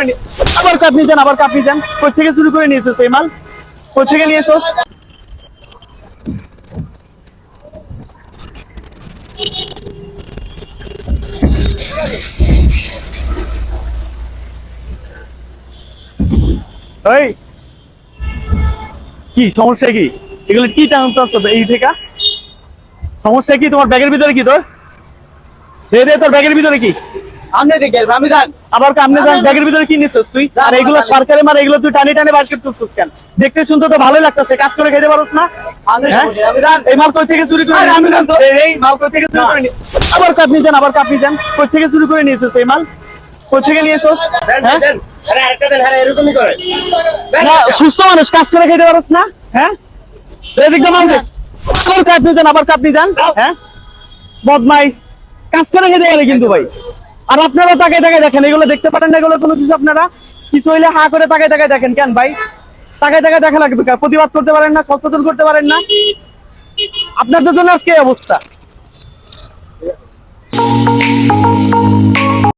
করে নি আবার কাপনি যান কই থেকে চুরি করে নিয়েছো সেই মাল কই থেকে নিয়েছো এই কি সমস্যা কি এগুলো কি টানতেছ এই থেকে সমস্যা কি তোমার ব্যাগের ভিতরে কি তোর দে তোর ব্যাগের ভিতরে কি আমনে দেখে আমি জান আবার কামনে যান ব্যাগের ভিতরে কি নিছিস তুই আর এগুলো সরকারি মাল এগুলো তুই টানি টানি বার করতেছিস কেন দেখতে শুনতে তো ভালোই লাগতেছে কাজ করে খেতে পারছ না আমি হ্যাঁ? আমি জান এই মাল কই থেকে চুরি করে আরে আমি জান তো। এই মাল কই থেকে চুরি করে আবার কাপনি যান কই থেকে চুরি করে নিয়েছিস এই মাল কই থেকে নিয়েছিস হ্যাঁ আরে আরেকটা দেন আরে এরকমই করে না সুস্থ মানুষ কাজ করে খেতে পারছ না হ্যাঁ এদিকে মাল দে আবার কাপনি যান হ্যাঁ বদমাইশ কাজ করে খেতে গেলে কিন্তু ভাই আর আপনারা তাকায় দেখেন এগুলো দেখতে পারেন না এগুলো কোনো কিছু আপনারা কিছু হইলে হা করে তাকায় দেখেন কেন ভাই তাকায় দেখা লাগবে প্রতিবাদ করতে পারেন না সচেতন করতে পারেন না আপনাদের জন্য আজকে এই অবস্থা